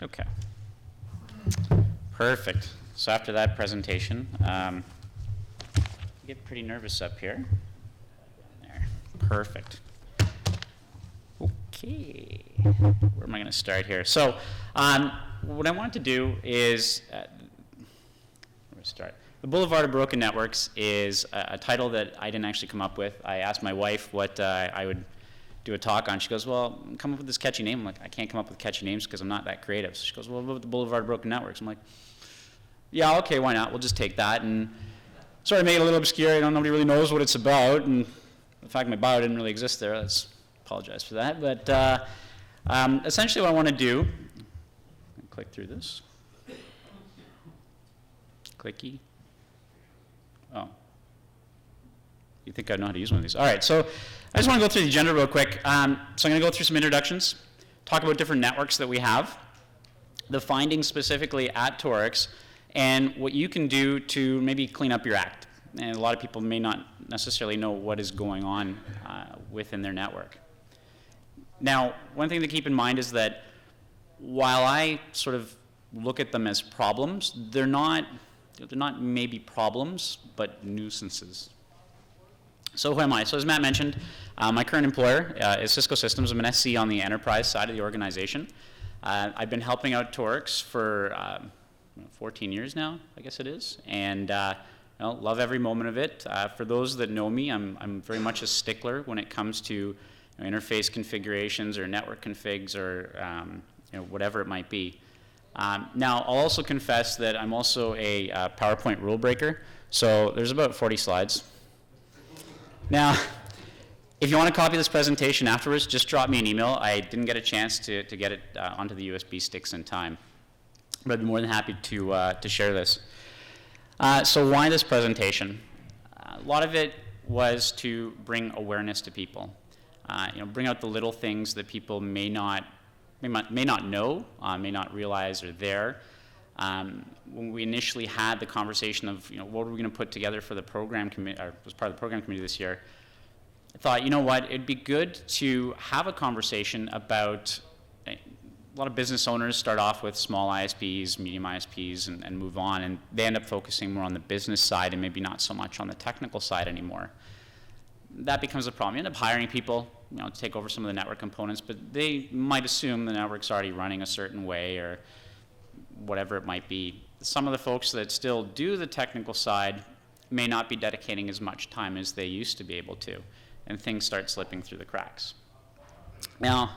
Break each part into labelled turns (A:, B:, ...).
A: Okay. Perfect. So after that presentation, I get pretty nervous up here. There. Perfect. Okay. Where am I going to start here? So what I want to do is, where do I start? The Boulevard of Broken Networks is a title that I didn't actually come up with. I asked my wife what I would do a talk on. She goes, well, come up with this catchy name. I'm like, I can't come up with catchy names because I'm not that creative. So she goes, well, what about the Boulevard of Broken Networks? I'm like, yeah, okay, why not? We'll just take that. And sort of made it a little obscure. Nobody really knows what it's about. And the fact my bio didn't really exist there, apologize for that. But essentially what I want to do, click through this. Clicky. Oh. You think I know how to use one of these. All right, so I just want to go through the agenda real quick. So I'm going to go through some introductions, talk about different networks that we have, the findings specifically at TorIX, and what you can do to maybe clean up your act. And a lot of people may not necessarily know what is going on within their network. Now, one thing to keep in mind is that while I sort of look at them as problems, they're not maybe problems, but nuisances. So who am I? So as Matt mentioned, my current employer is Cisco Systems. I'm an SC on the enterprise side of the organization. I've been helping out TorIX for 14 years now, I guess it is, and love every moment of it. For those that know me, I'm very much a stickler when it comes to interface configurations or network configs or whatever it might be. Now, I'll also confess that I'm also a PowerPoint rule breaker. So there's about 40 slides. Now, if you want to copy this presentation afterwards, just drop me an email. I didn't get a chance to get it onto the USB sticks in time. But I'd be more than happy to share this. So why this presentation? A lot of it was to bring awareness to people. Bring out the little things that people may not know, may not realize are there. When we initially had the conversation of, what are we going to put together for the program committee, or as part of the program committee this year, I thought, it'd be good to have a conversation about, a lot of business owners start off with small ISPs, medium ISPs, and move on, and they end up focusing more on the business side and maybe not so much on the technical side anymore. That becomes a problem. You end up hiring people, to take over some of the network components, but they might assume the network's already running a certain way or whatever it might be. Some of the folks that still do the technical side may not be dedicating as much time as they used to be able to, and things start slipping through the cracks. Now,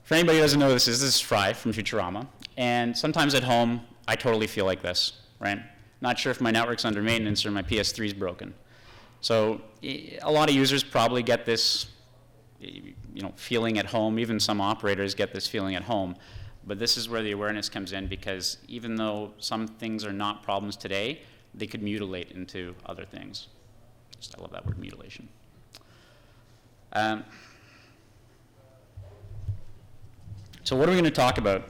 A: for anybody who doesn't know this is Fry from Futurama, and sometimes at home, I totally feel like this, right? Not sure if my network's under maintenance or my PS3 is broken. So a lot of users probably get this feeling at home. Even some operators get this feeling at home. But this is where the awareness comes in, because even though some things are not problems today, they could mutilate into other things. I love that word, mutilation. So what are we going to talk about?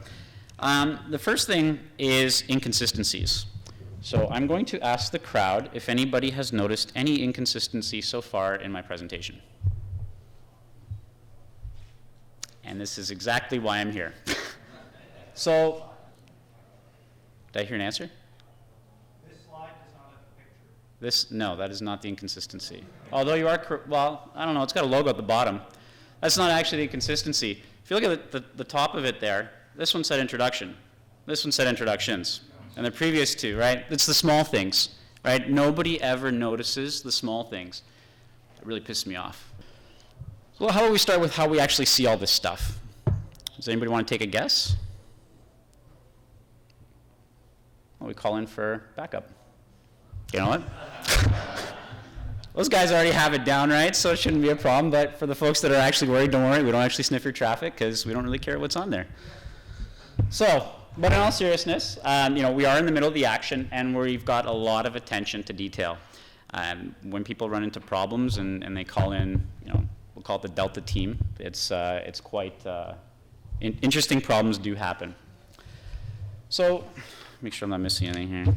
A: The first thing is inconsistencies. So I'm going to ask the crowd if anybody has noticed any inconsistency so far in my presentation. And this is exactly why I'm here. So, did I hear an answer?
B: This slide does not have a picture.
A: No, that is not the inconsistency. Although you are, well, I don't know, it's got a logo at the bottom. That's not actually the inconsistency. If you look at the top of it there, this one said introduction. This one said introductions. And the previous two, right? It's the small things, right? Nobody ever notices the small things. It really pisses me off. Well, how about we start with how we actually see all this stuff? Does anybody want to take a guess? Well, we call in for backup. You know what? Those guys already have it down, right? So it shouldn't be a problem. But for the folks that are actually worried, don't worry. We don't actually sniff your traffic because we don't really care what's on there. So, but in all seriousness, we are in the middle of the action, and we've got a lot of attention to detail. When people run into problems and they call in, we'll call it the Delta team. It's quite interesting. Problems do happen. So, make sure I'm not missing anything here.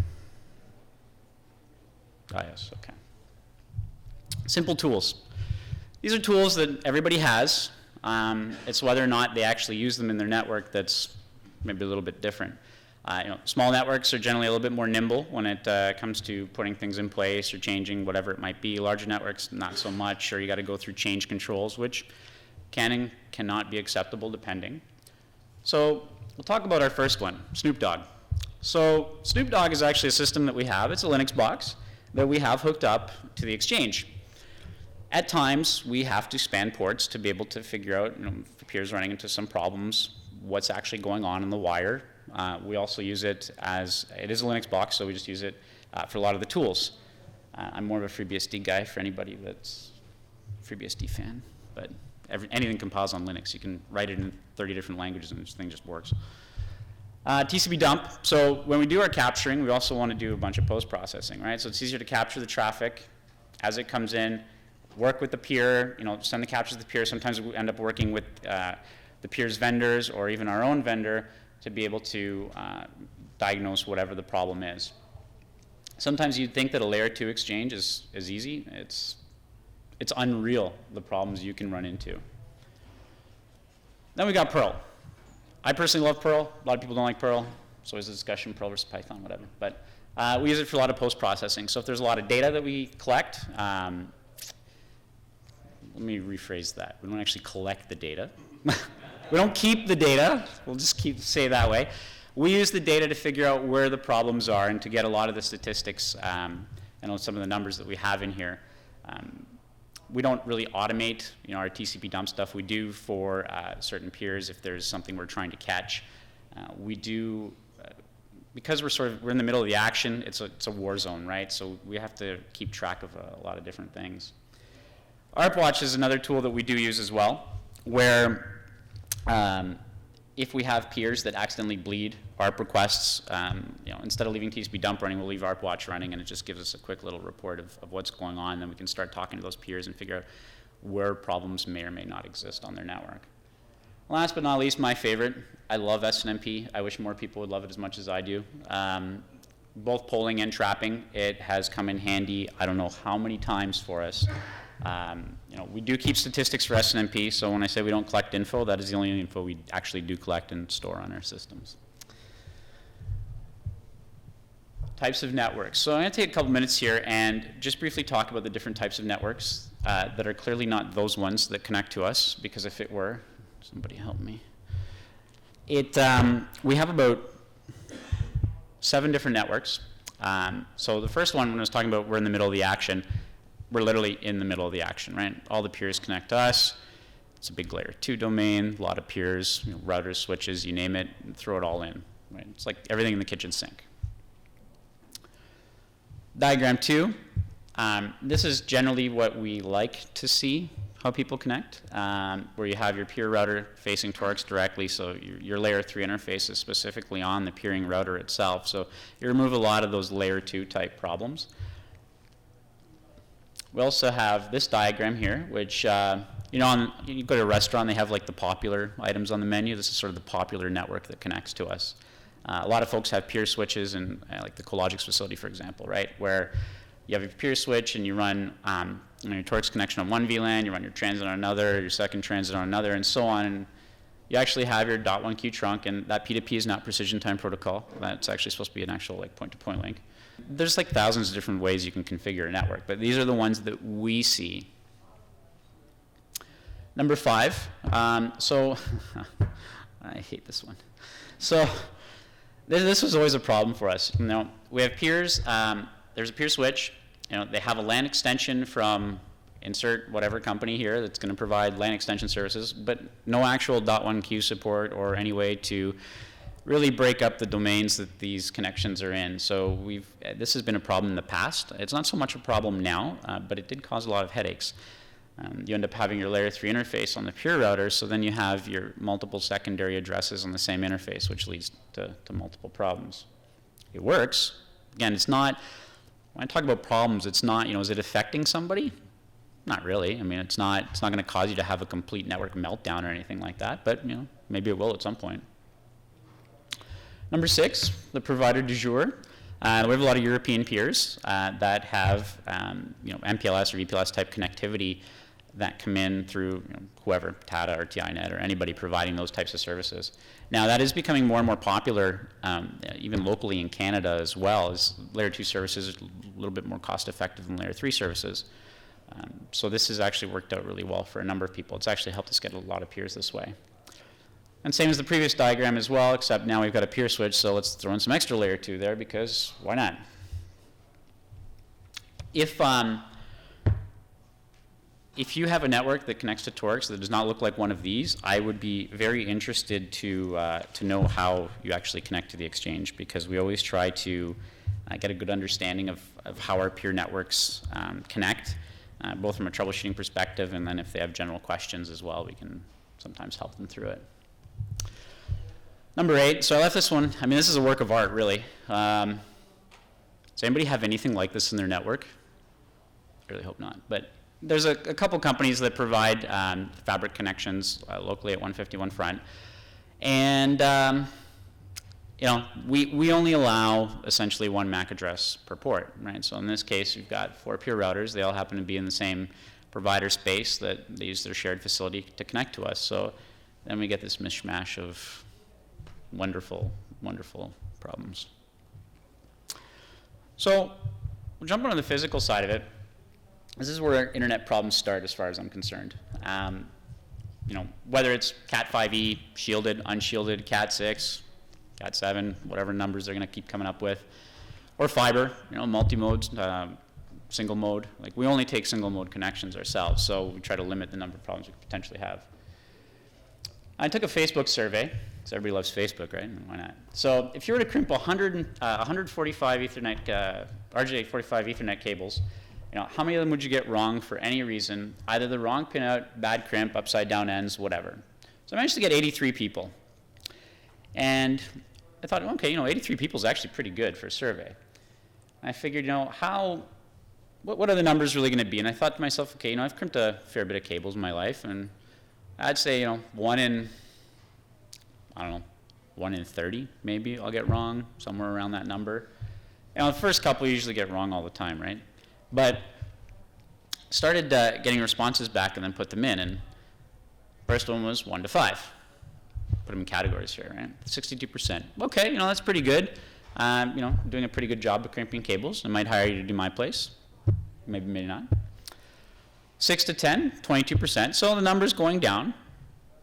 A: Ah, yes, okay. Simple tools. These are tools that everybody has. It's whether or not they actually use them in their network that's maybe a little bit different. Small networks are generally a little bit more nimble when it comes to putting things in place or changing whatever it might be. Larger networks, not so much, or you got to go through change controls, which can and cannot be acceptable depending. So we'll talk about our first one, Snoop Dogg. So Snoop Dogg is actually a system that we have. It's a Linux box that we have hooked up to the Exchange. At times, we have to span ports to be able to figure out, if the peer is running into some problems, what's actually going on in the wire. We also use it as, it is a Linux box, so we just use it for a lot of the tools. I'm more of a FreeBSD guy for anybody that's a FreeBSD fan, but anything compiles on Linux. You can write it in 30 different languages and this thing just works. TCP dump, so when we do our capturing, we also want to do a bunch of post-processing, right? So it's easier to capture the traffic as it comes in, work with the peer, send the captures to the peer. Sometimes we end up working with the peer's vendors or even our own vendor to be able to diagnose whatever the problem is. Sometimes you'd think that a layer 2 exchange is easy. It's unreal, the problems you can run into. Then we got Perl. I personally love Perl. A lot of people don't like Perl. It's always a discussion, Perl versus Python, whatever. But we use it for a lot of post-processing. So if there's a lot of data that we collect, let me rephrase that. We don't actually collect the data. We don't keep the data. We'll just say it that way. We use the data to figure out where the problems are and to get a lot of the statistics and some of the numbers that we have in here. We don't really automate, our TCP dump stuff. We do for certain peers if there's something we're trying to catch. We do, because we're in the middle of the action. It's a war zone, right? So we have to keep track of a lot of different things. ARP Watch is another tool that we do use as well, where if we have peers that accidentally bleed ARP requests, instead of leaving TCP dump running, we'll leave ARP Watch running, and it just gives us a quick little report of what's going on. Then we can start talking to those peers and figure out where problems may or may not exist on their network. Last but not least, my favorite, I love SNMP. I wish more people would love it as much as I do. Both polling and trapping, it has come in handy I don't know how many times for us. We do keep statistics for SNMP, so when I say we don't collect info, that is the only info we actually do collect and store on our systems. Types of networks. So I'm going to take a couple minutes here and just briefly talk about the different types of networks that are clearly not those ones that connect to us, because if it were, somebody help me. We have about 7 different networks. So the first one, when I was talking about we're in the middle of the action, we're literally in the middle of the action, right? All the peers connect to us. It's a big layer 2 domain, a lot of peers, routers, switches, you name it, and throw it all in, right? It's like everything in the kitchen sink. Diagram 2, this is generally what we like to see, how people connect, where you have your peer router facing TorIX directly, so your layer 3 interface is specifically on the peering router itself, so you remove a lot of those layer 2 type problems. We also have this diagram here, which, you go to a restaurant, they have like the popular items on the menu. This is sort of the popular network that connects to us. A lot of folks have peer switches in like the Cologix facility, for example, right, where you have your peer switch and you run your TorIX connection on one VLAN, you run your transit on another, your second transit on another, and so on. And you actually have your .1Q trunk, and that P2P is not precision time protocol. That's actually supposed to be an actual like point-to-point link. There's like thousands of different ways you can configure a network, but these are the ones that we see. Number 5, so I hate this one. So this was always a problem for us. We have peers, there's a peer switch, they have a LAN extension from insert whatever company here that's going to provide LAN extension services, but no actual .1Q support or any way to really break up the domains that these connections are in. So this has been a problem in the past. It's not so much a problem now, but it did cause a lot of headaches. You end up having your layer 3 interface on the peer router, so then you have your multiple secondary addresses on the same interface, which leads to multiple problems. It works. Again, it's not, when I talk about problems, it's not, is it affecting somebody? Not really. I mean, it's not going to cause you to have a complete network meltdown or anything like that, but maybe it will at some point. Number 6, the provider du jour. We have a lot of European peers that have MPLS or VPLS type connectivity that come in through whoever, Tata or TINet or anybody providing those types of services. Now that is becoming more and more popular, even locally in Canada as well, as layer 2 services are a little bit more cost effective than layer 3 services. So this has actually worked out really well for a number of people. It's actually helped us get a lot of peers this way. And same as the previous diagram as well, except now we've got a peer switch, so let's throw in some extra layer 2 there, because why not? If you have a network that connects to TorIX that does not look like one of these, I would be very interested to know how you actually connect to the exchange, because we always try to get a good understanding of how our peer networks connect, both from a troubleshooting perspective, and then if they have general questions as well, we can sometimes help them through it. Number 8, so I left this one. I mean, this is a work of art, really. Does anybody have anything like this in their network? I really hope not. But there's a couple companies that provide fabric connections locally at 151 Front. And we only allow essentially one MAC address per port, right? So in this case, we've got 4 peer routers. They all happen to be in the same provider space that they use their shared facility to connect to us. So then we get this mishmash of wonderful, wonderful problems. So we'll jump on the physical side of it. This is where internet problems start as far as I'm concerned. Whether it's Cat5e, shielded, unshielded, Cat6, Cat7, whatever numbers they're going to keep coming up with, or fiber, multi-mode, single mode. Like, we only take single mode connections ourselves, so we try to limit the number of problems we could potentially have. I took a Facebook survey, because everybody loves Facebook, right? Why not? So if you were to crimp 145 Ethernet, RJ45 Ethernet cables, how many of them would you get wrong for any reason? Either the wrong pinout, bad crimp, upside down ends, whatever. So I managed to get 83 people. And I thought, okay, 83 people is actually pretty good for a survey. I figured, what are the numbers really going to be? And I thought to myself, okay, I've crimped a fair bit of cables in my life, and I'd say, 1 in 30, maybe I'll get wrong, somewhere around that number. The first couple you usually get wrong all the time, right? But started getting responses back and then put them in, and first one was 1 to 5. Put them in categories here, right? 62%. Okay, that's pretty good. Doing a pretty good job of crimping cables. I might hire you to do my place. Maybe, maybe not. 6 to 10, 22%. So the number's going down,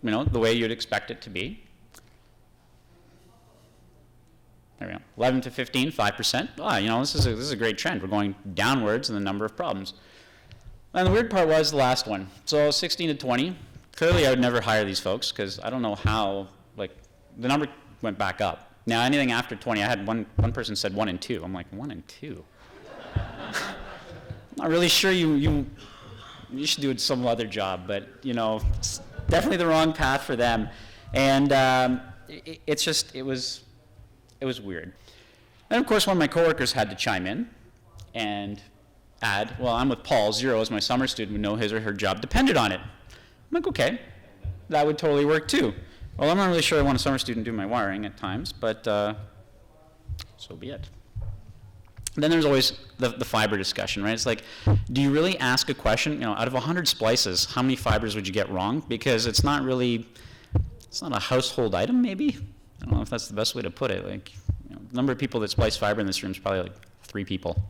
A: the way you'd expect it to be. There we go. 11 to 15, 5%. This is a great trend. We're going downwards in the number of problems. And the weird part was the last one. So 16 to 20. Clearly, I would never hire these folks, because I don't know how, the number went back up. Now, anything after 20, I had one person said 1 and 2. I'm like, 1 and 2? I'm not really sure you should do some other job, but, it's definitely the wrong path for them. And it was weird. And of course, one of my coworkers had to chime in and add, well, I'm with Paul, 0 as my summer student would know his or her job depended on it. I'm like, okay, that would totally work too. Well, I'm not really sure I want a summer student do my wiring at times, but so be it. Then there's always the fiber discussion, right? It's like, do you really ask a question, out of 100 splices, how many fibers would you get wrong? Because it's not a household item, maybe? I don't know if that's the best way to put it. The number of people that splice fiber in this room is probably 3 people.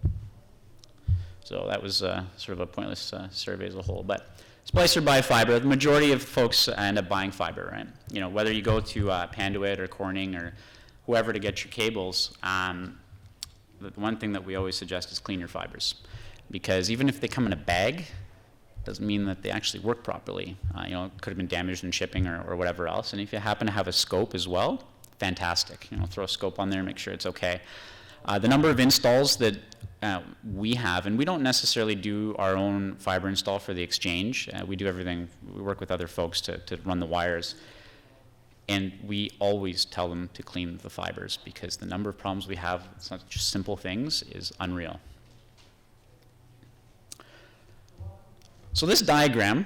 A: So that was sort of a pointless survey as a whole. But splice or buy fiber, the majority of folks end up buying fiber, right? Whether you go to Panduit or Corning or whoever to get your cables, the one thing that we always suggest is clean your fibers. Because even if they come in a bag, doesn't mean that they actually work properly. It could have been damaged in shipping or whatever else. And if you happen to have a scope as well, fantastic. Throw a scope on there and make sure it's okay. The number of installs that we have, and we don't necessarily do our own fiber install for the exchange. We do everything. We work with other folks to run the wires. And we always tell them to clean the fibers, because the number of problems we have, it's not just simple things, is unreal. So this diagram,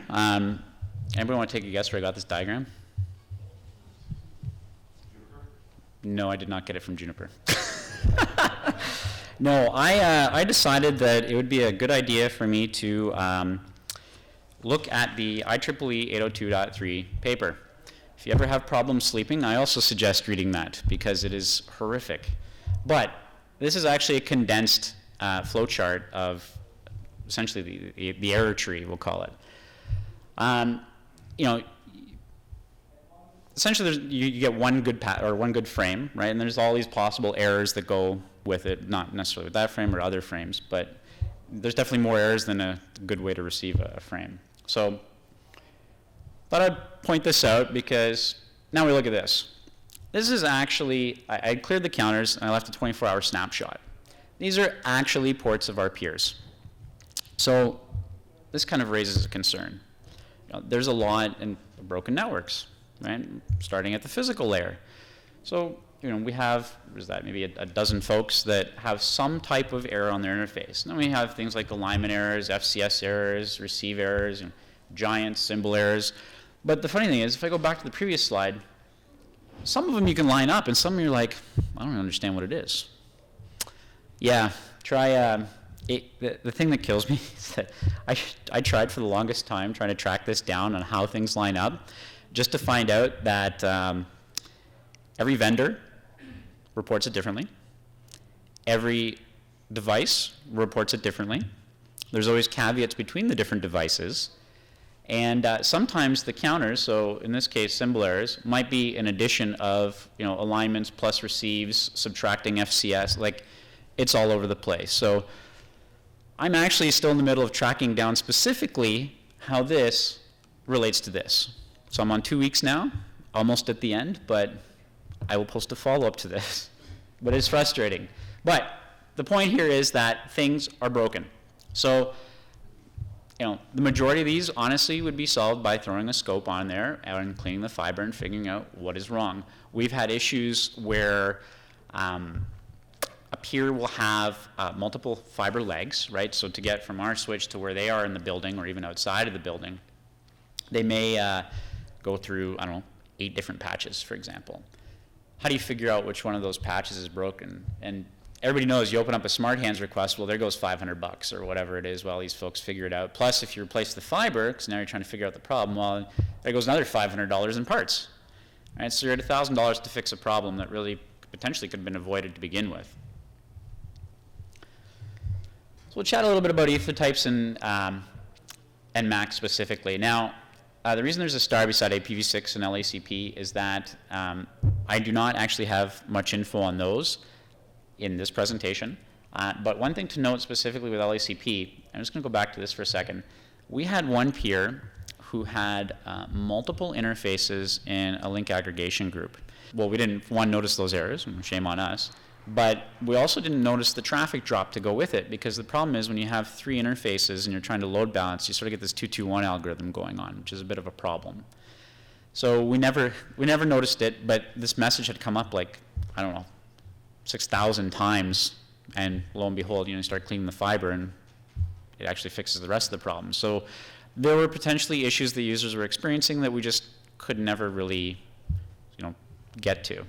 A: anybody want to take a guess where I got this diagram?
C: Juniper?
A: No, I did not get it from Juniper. No, I decided that it would be a good idea for me to look at the IEEE 802.3 paper. If you ever have problems sleeping, I also suggest reading that because it is horrific. But this is actually a condensed flowchart of essentially the error tree, we'll call it. You know, essentially you get one good frame, right? And there's all these possible errors that go with it, not necessarily with that frame or other frames, but there's definitely more errors than a good way to receive a frame. So thought I'd point this out because now we look at this. This is actually, I cleared the counters and I left a 24-hour snapshot. These are actually ports of our peers. So this kind of raises a concern. You know, there's a lot in broken networks, right? Starting at the physical layer. So, you know, we have, what is that, maybe a dozen folks that have some type of error on their interface. And then we have things like alignment errors, FCS errors, receive errors, and giant symbol errors. But the funny thing is, if I go back to the previous slide, some of them you can line up, and some of them you're like, I don't understand what it is. Yeah, try, the thing that kills me is that I tried for the longest time trying to track this down on how things line up, just to find out that every vendor reports it differently. Every device reports it differently. There's always caveats between the different devices. And sometimes the counters, so in this case symbol errors, might be an addition of, you know, alignments plus receives, subtracting FCS, like it's all over the place. So I'm actually still in the middle of tracking down specifically how this relates to this. So I'm on 2 weeks now, almost at the end, but I will post a follow-up to this. But it's frustrating. But the point here is that things are broken. So, you know, the majority of these honestly would be solved by throwing a scope on there and cleaning the fiber and figuring out what is wrong. We've had issues where a peer will have multiple fiber legs, right? So to get from our switch to where they are in the building or even outside of the building, they may go through, I don't know, 8 different patches, for example. How do you figure out which one of those patches is broken? And everybody knows you open up a smart hands request, well, there goes $500 or whatever it is while these folks figure it out. Plus, if you replace the fiber, because now you're trying to figure out the problem, well, there goes another $500 in parts. Right? So you're at $1,000 to fix a problem that really potentially could have been avoided to begin with. So we'll chat a little bit about ether types and MAC specifically. Now, the reason there's a star beside IPv6 and LACP is that I do not actually have much info on those in this presentation. But one thing to note specifically with LACP, I'm just going to go back to this for a second. We had one peer who had multiple interfaces in a link aggregation group. Well, we didn't, one, notice those errors, shame on us, but we also didn't notice the traffic drop to go with it, because the problem is when you have 3 interfaces and you're trying to load balance, you sort of get this 2-2-1 algorithm going on, which is a bit of a problem. So we never noticed it, but this message had come up like, I don't know, 6,000 times, and lo and behold, you start cleaning the fiber and it actually fixes the rest of the problem. So there were potentially issues the users were experiencing that we just could never really, get to.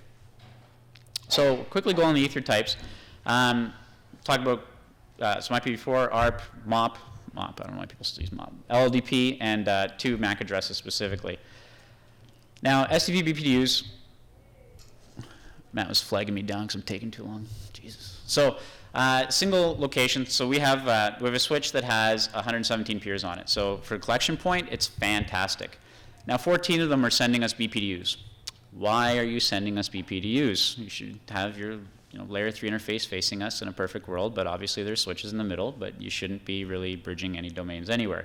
A: So quickly go on the ether types. Talk about so IPv4, ARP, MOP, I don't know why people still use MOP, LLDP, and 2 MAC addresses specifically. Now, STP BPDUs, Matt was flagging me down because I'm taking too long. Jesus. So single location. So we have a switch that has 117 peers on it. So for collection point, it's fantastic. Now 14 of them are sending us BPDUs. Why are you sending us BPDUs? You should have your layer 3 interface facing us in a perfect world, but obviously there's switches in the middle, but you shouldn't be really bridging any domains anywhere.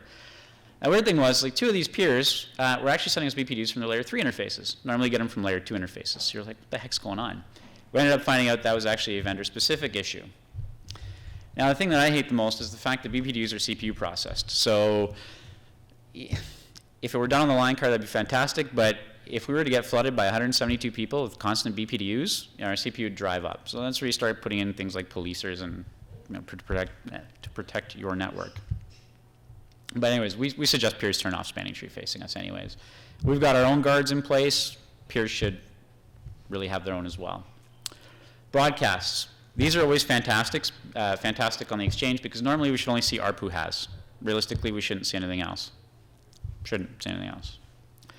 A: The weird thing was, like, 2 of these peers were actually sending us BPDUs from the layer 3 interfaces. Normally get them from layer 2 interfaces. So you're like, what the heck's going on? We ended up finding out that was actually a vendor-specific issue. Now, the thing that I hate the most is the fact that BPDUs are CPU processed. So if it were done on the line card, that'd be fantastic, but if we were to get flooded by 172 people with constant BPDUs, our CPU would drive up. So that's where you start putting in things like policers and to protect your network. But anyways, we suggest peers turn off spanning tree facing us anyways. We've got our own guards in place. Peers should really have their own as well. Broadcasts. These are always fantastic on the exchange, because normally we should only see ARP who has. Realistically, we shouldn't see anything else. Shouldn't say anything else. So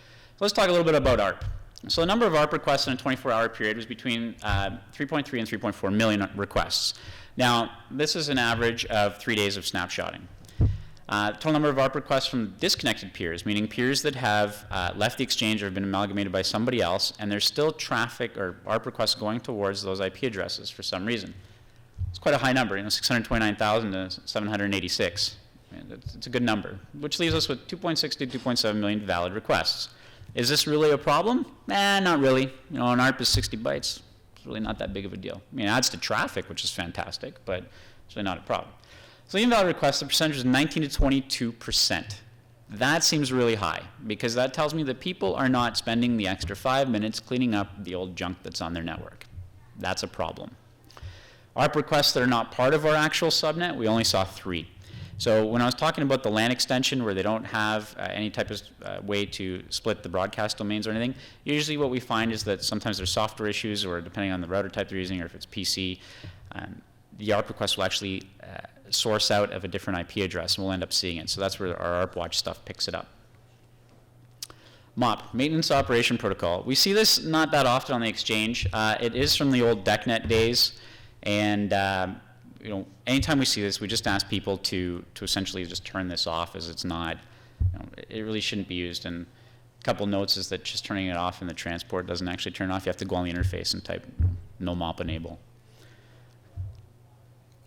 A: let's talk a little bit about ARP. So the number of ARP requests in a 24-hour period was between 3.3 and 3.4 million requests. Now, this is an average of 3 days of snapshotting. Total number of ARP requests from disconnected peers, meaning peers that have left the exchange or have been amalgamated by somebody else, and there's still traffic or ARP requests going towards those IP addresses for some reason. It's quite a high number, 629,000 to 786. It's a good number, which leaves us with 2.6 to 2.7 million valid requests. Is this really a problem? Not really. An ARP is 60 bytes. It's really not that big of a deal. I mean, it adds to traffic, which is fantastic, but it's really not a problem. So the invalid requests, the percentage is 19 to 22%. That seems really high, because that tells me that people are not spending the extra 5 minutes cleaning up the old junk that's on their network. That's a problem. ARP requests that are not part of our actual subnet, we only saw 3. So when I was talking about the LAN extension where they don't have any type of way to split the broadcast domains or anything, usually what we find is that sometimes there's software issues, or depending on the router type they're using, or if it's PC, the ARP request will actually source out of a different IP address, and we'll end up seeing it. So that's where our ARP Watch stuff picks it up. MOP, Maintenance Operation Protocol. We see this not that often on the exchange. It is from the old DECnet days, and anytime we see this, we just ask people to essentially just turn this off, as it's not, it really shouldn't be used. And a couple notes is that just turning it off in the transport doesn't actually turn it off. You have to go on the interface and type no MOP enable.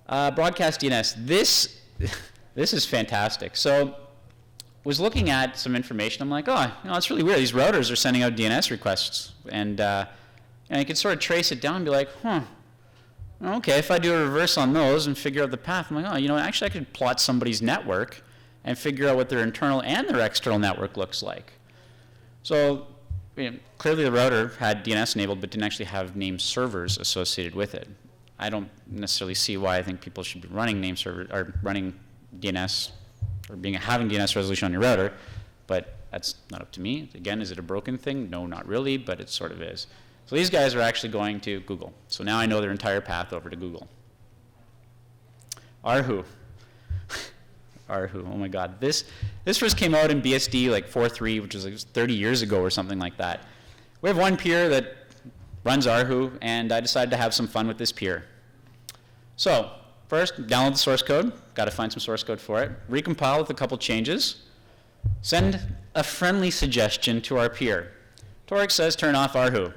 A: Broadcast DNS. This is fantastic. So was looking at some information. I'm like, it's really weird. These routers are sending out DNS requests. And I could sort of trace it down and be like, okay, if I do a reverse on those and figure out the path, I'm like, actually I could plot somebody's network and figure out what their internal and their external network looks like. So clearly the router had DNS enabled, but didn't actually have named servers associated with it. I don't necessarily see why I think people should be running name server or running DNS or having DNS resolution on your router, but that's not up to me. Again, is it a broken thing? No, not really, but it sort of is. So these guys are actually going to Google. So now I know their entire path over to Google. Arhu. Arhu, oh my God. This first came out in BSD like 4.3, which was like 30 years ago or something like that. We have one peer that runs Arhu, and I decided to have some fun with this peer. So first, download the source code. Got to find some source code for it. Recompile with a couple changes. Send a friendly suggestion to our peer. TorIX says turn off Arhu.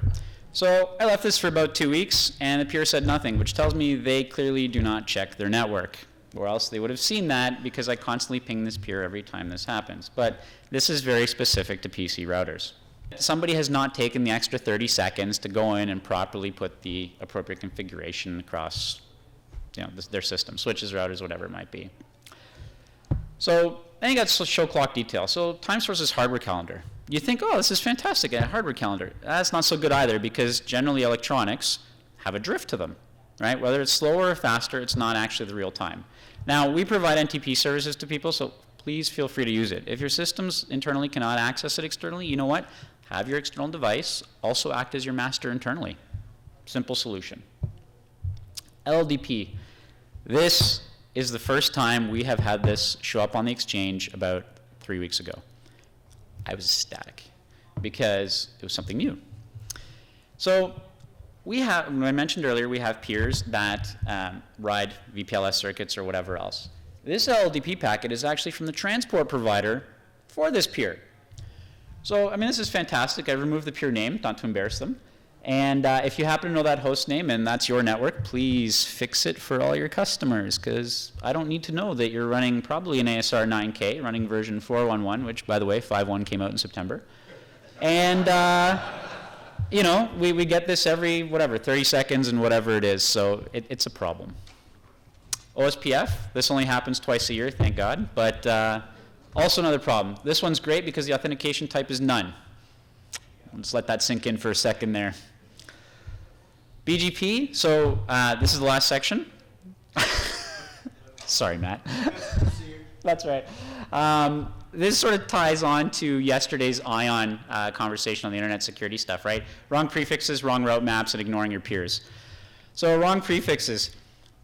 A: So I left this for about 2 weeks, and the peer said nothing, which tells me they clearly do not check their network, or else they would have seen that, because I constantly ping this peer every time this happens. But this is very specific to PC routers. Somebody has not taken the extra 30 seconds to go in and properly put the appropriate configuration across their system, switches, routers, whatever it might be. So then you got show clock detail. So time source is hardware calendar. You think, this is fantastic, a hardware calendar. That's not so good either, because generally electronics have a drift to them, right? Whether it's slower or faster, it's not actually the real time. Now, we provide NTP services to people, so please feel free to use it. If your systems internally cannot access it externally, you know what? Have your external device also act as your master internally. Simple solution. LDP. This is the first time we have had this show up on the exchange about 3 weeks ago. I was ecstatic because it was something new. So we have, I mentioned earlier, we have peers that ride VPLS circuits or whatever else. This LDP packet is actually from the transport provider for this peer. So, I mean, this is fantastic. I removed the peer name, not to embarrass them. And if you happen to know that host name and that's your network, please fix it for all your customers, because I don't need to know that you're running probably an ASR 9K, running version 4.1.1, which, by the way, 5.1 came out in September. And, we get this every, 30 seconds and whatever it is, so it's a problem. OSPF, this only happens twice a year, thank God, but also another problem. This one's great because the authentication type is none. Let's let that sink in for a second there. BGP, so this is the last section. Sorry, Matt. That's right. This sort of ties on to yesterday's ION conversation on the internet security stuff, right? Wrong prefixes, wrong route maps, and ignoring your peers. So wrong prefixes.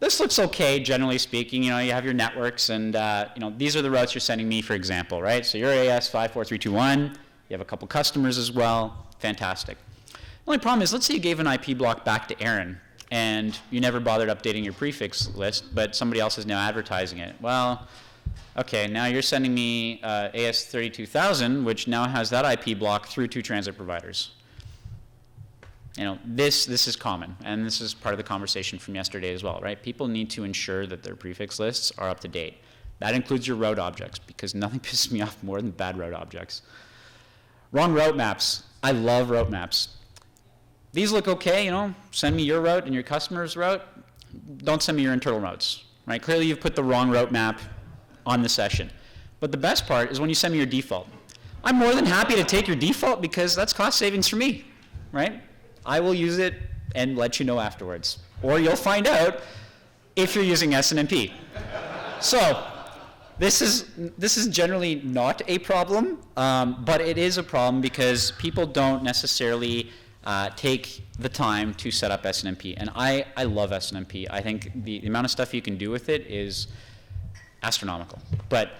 A: this looks okay, generally speaking. You know, you have your networks, and you know, these are the routes you're sending me, for example, right? So you're AS 54321. You have a couple customers as well. Fantastic. The only problem is, let's say you gave an IP block back to Aaron, and you never bothered updating your prefix list, but somebody else is now advertising it. Well, okay, now you're sending me AS 32000, which now has that IP block through 2 transit providers. You know, this is common, and this is part of the conversation from yesterday as well, right? People need to ensure that their prefix lists are up to date. That includes your route objects, because nothing pisses me off more than bad route objects. Wrong route maps. I love route maps. These look okay, you know, send me your route and your customer's route. Don't send me your internal routes, right? Clearly you've put the wrong route map on the session. But the best part is when you send me your default. I'm more than happy to take your default because that's cost savings for me, right? I will use it and let you know afterwards. Or you'll find out if you're using SNMP. So this is generally not a problem, but it is a problem because people don't necessarily take the time to set up SNMP. And I love SNMP. I think the amount of stuff you can do with it is astronomical. But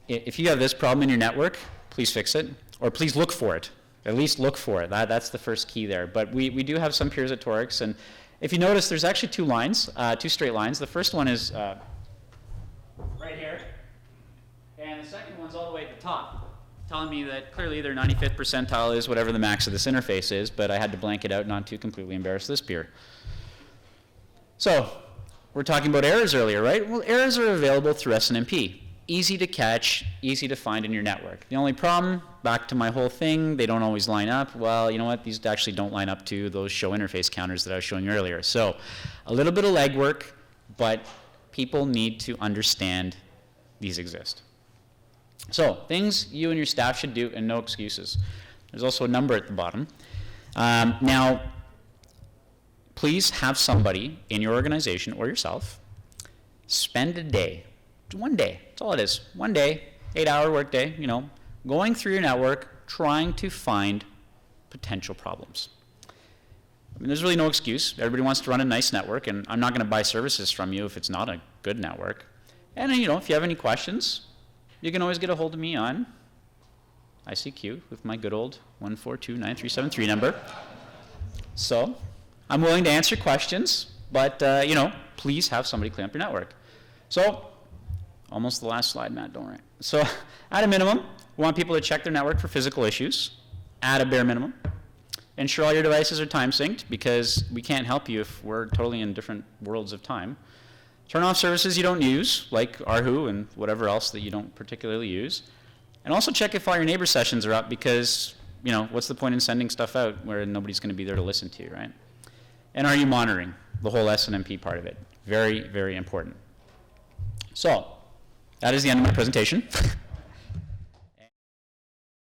A: if you have this problem in your network, please fix it, or please look for it. At least look for it. That's the first key there. But we do have some peers at TorIX, and if you notice, there's actually 2 lines, 2 straight lines. The first one is right here, and the second one's all the way at the top, telling me that clearly their 95th percentile is whatever the max of this interface is, but I had to blank it out not to completely embarrass this peer. So we're talking about errors earlier, right? Well, errors are available through SNMP. Easy to catch, easy to find in your network. The only problem, back to my whole thing, they don't always line up. Well, you know what? These actually don't line up to those show interface counters that I was showing earlier. So a little bit of legwork, but people need to understand these exist. So things you and your staff should do, and no excuses. There's also a number at the bottom. Now, please have somebody in your organization or yourself spend a day, 1 day, that's all it is, 1 day, 8-hour workday, you know, going through your network, trying to find potential problems. I mean, there's really no excuse. Everybody wants to run a nice network, and I'm not going to buy services from you if it's not a good network. And, you know, if you have any questions, you can always get a hold of me on ICQ with my good old 1429373 number. So I'm willing to answer questions, but, you know, please have somebody clean up your network. So, almost the last slide, Matt, don't worry. So, at a minimum, we want people to check their network for physical issues, at a bare minimum. Ensure all your devices are time synced, because we can't help you if we're totally in different worlds of time. Turn off services you don't use, like Arhu and whatever else that you don't particularly use. And also check if all your neighbor sessions are up, because, you know, what's the point in sending stuff out where nobody's going to be there to listen to you, right? And are you monitoring the whole SNMP part of it? Very, very important. So, that is the end of my presentation.